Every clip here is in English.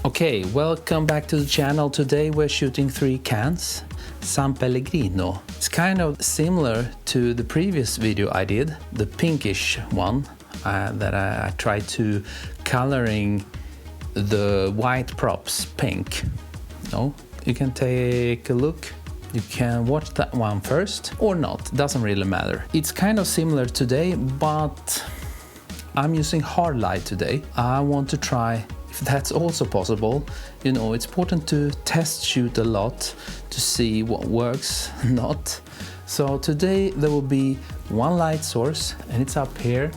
Okay, welcome back to the channel. Today we're shooting 3 cans, San Pellegrino. It's kind of similar to the previous video I did, the pinkish one that I tried to coloring the white props pink. No, you can take a look. You can watch that one first or not, doesn't really matter. It's kind of similar today, but I'm using hard light today. I want to try if that's also possible. You know, it's important to test shoot a lot to see what works, not. So today there will be one light source and it's up here.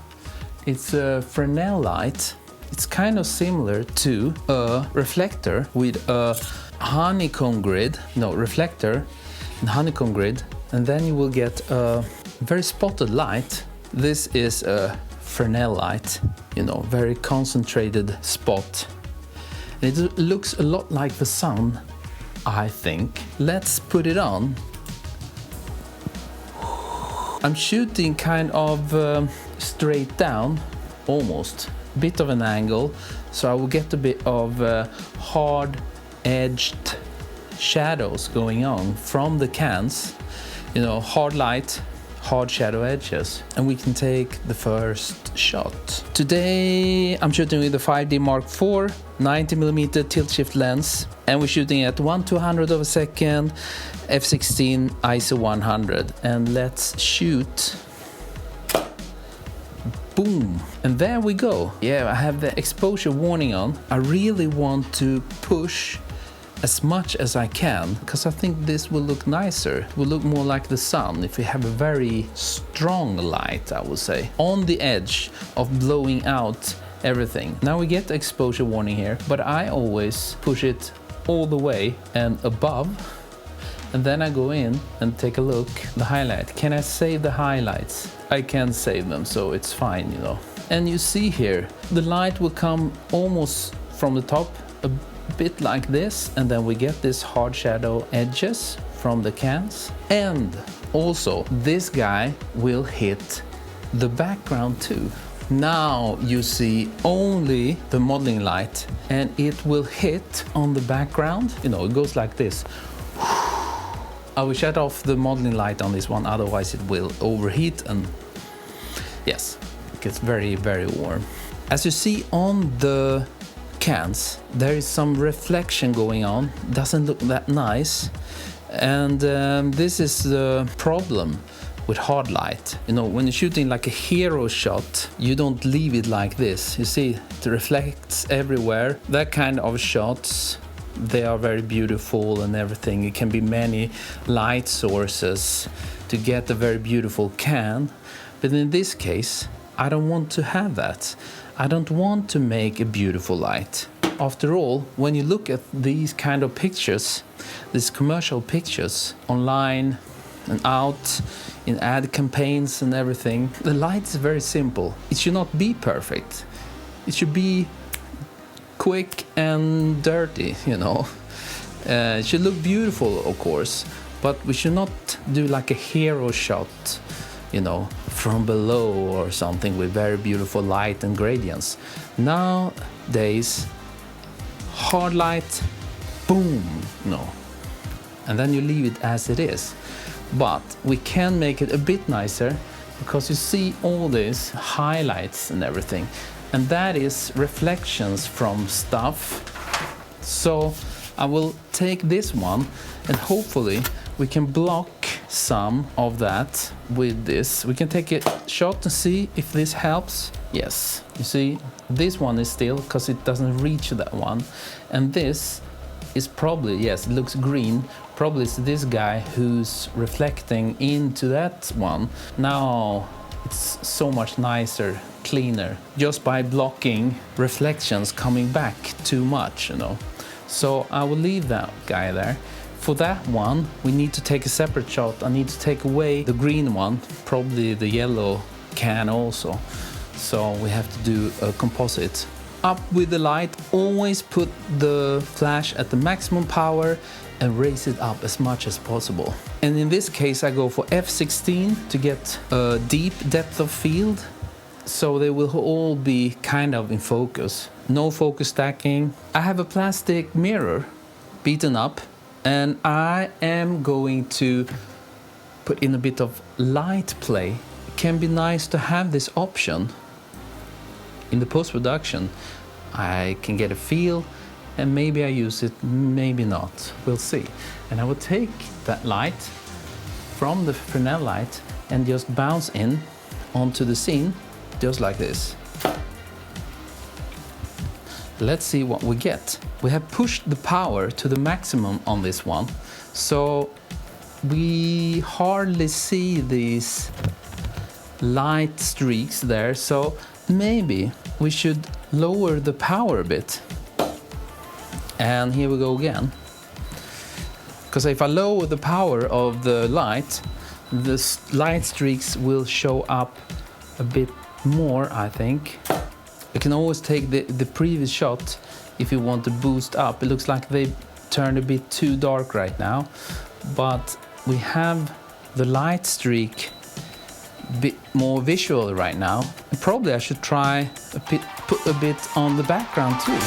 It's a Fresnel light. It's kind of similar to a reflector with a honeycomb grid, reflector and honeycomb grid, and then you will get a very spotted light. This is a Fresnel light, very concentrated spot. And it looks a lot like the sun, I think. Let's put it on. I'm shooting kind of straight down, almost, a bit of an angle, so I will get a bit of hard edged shadows going on from the cans, hard light, hard shadow edges, and we can take the first shot. Today I'm shooting with the 5D Mark IV 90mm tilt shift lens, and we're shooting at 1/200 of a second, f/16 ISO 100, and let's shoot. Boom, and there we go. Yeah, I have the exposure warning on. I really want to push as much as I can, because I think this will look nicer. It will look more like the sun if we have a very strong light, I would say, on the edge of blowing out everything. Now we get the exposure warning here, but I always push it all the way and above, and then I go in and take a look. The highlight, can I save the highlights? I can save them, so it's fine, And you see here, the light will come almost from the top, a bit like this, and then we get this hard shadow edges from the cans, and also this guy will hit the background too. Now you see only the modeling light, and it will hit on the background. It goes like this. I will shut off the modeling light on this one, otherwise it will overheat, and yes, it gets very, very warm. As you see on the cans, there is some reflection going on. Doesn't look that nice, and this is the problem with hard light. When you're shooting like a hero shot, you don't leave it like this. You see, it reflects everywhere. That kind of shots, they are very beautiful and everything. It can be many light sources to get a very beautiful can, but in this case I don't want to have that. I don't want to make a beautiful light. After all, when you look at these kind of pictures, these commercial pictures online and out in ad campaigns and everything, the light is very simple. It should not be perfect. It should be quick and dirty, It should look beautiful, of course, but we should not do like a hero shot, from below or something with very beautiful light and gradients. Nowadays, hard light, boom, and then you leave it as it is. But we can make it a bit nicer, because you see all these highlights and everything, and that is reflections from stuff. So I will take this one, and hopefully we can block some of that with this. We can take a shot and see if this helps. Yes, you see, this one is still, because it doesn't reach that one, and this is probably, yes, it looks green, probably it's this guy who's reflecting into that one. Now it's so much nicer, cleaner, just by blocking reflections coming back too much, So I will leave that guy there. For that one, we need to take a separate shot. I need to take away the green one, probably the yellow can also. So we have to do a composite. Up with the light, always put the flash at the maximum power and raise it up as much as possible. And in this case I go for f/16 to get a deep depth of field, so they will all be kind of in focus. no focus stacking. I have a plastic mirror beaten up, and I am going to put in a bit of light play. It can be nice to have this option in the post-production. I can get a feel, and maybe I use it, maybe not. We'll see. And I will take that light from the Fresnel light and just bounce in onto the scene, just like this. Let's see what we get. We have pushed the power to the maximum on this one, so we hardly see these light streaks there, so maybe we should lower the power a bit. And here we go again. Because if I lower the power of the light, the light streaks will show up a bit more, I think. You can always take the previous shot if you want to boost up. It looks like they turned a bit too dark right now, but we have the light streak a bit more visual right now. And probably I should try put a bit on the background too.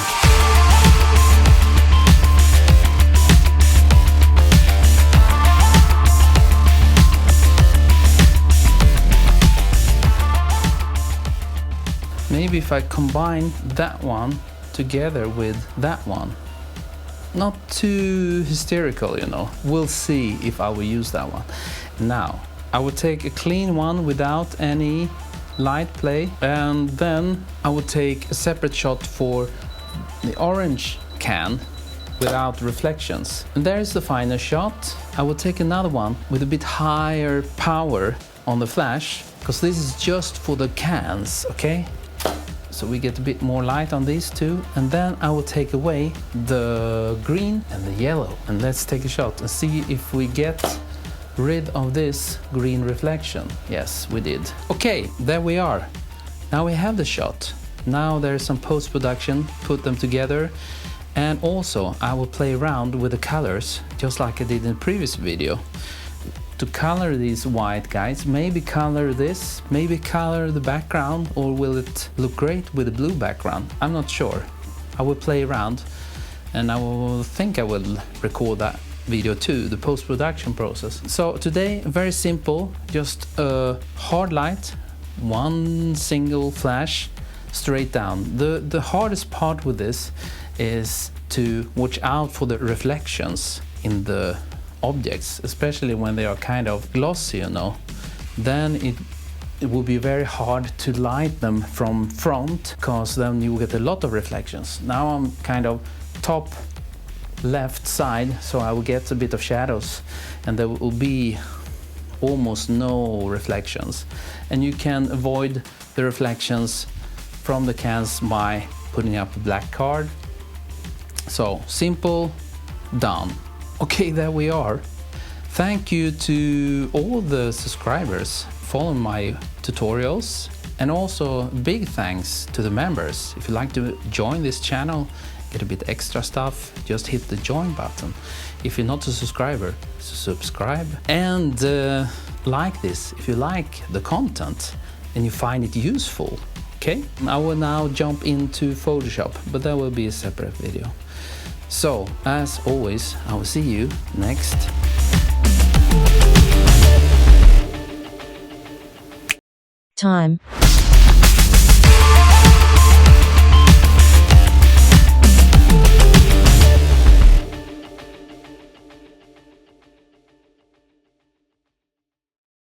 Maybe if I combine that one together with that one. Not too hysterical, you know. We'll see if I will use that one. Now, I will take a clean one without any light play, and then I will take a separate shot for the orange can without reflections. And there's the final shot. I will take another one with a bit higher power on the flash, because this is just for the cans, okay? So we get a bit more light on these two, and then I will take away the green and the yellow, and let's take a shot and see if we get rid of this green reflection. Yes, we did. Okay, there we are. Now we have the shot. Now there's some post-production, put them together, and also I will play around with the colors just like I did in the previous video. To color these white guys, maybe color this, maybe color the background, or will it look great with a blue background? I'm not sure. I will play around, and I will record that video too, the post-production process. So today, very simple, just a hard light, one single flash straight down. The hardest part with this is to watch out for the reflections in the objects, especially when they are kind of glossy, you know. Then it will be very hard to light them from front, because then you will get a lot of reflections. Now I'm kind of top left side, so I will get a bit of shadows, and there will be almost no reflections. And you can avoid the reflections from the cans by putting up a black card. So simple, done. Okay, there we are. Thank you to all the subscribers following my tutorials, and also big thanks to the members. If you'd like to join this channel, get a bit extra stuff, just hit the join button. If you're not a subscriber, subscribe, and like this if you like the content and you find it useful. Okay, I will now jump into Photoshop, but that will be a separate video. So, as always, I will see you next. Time.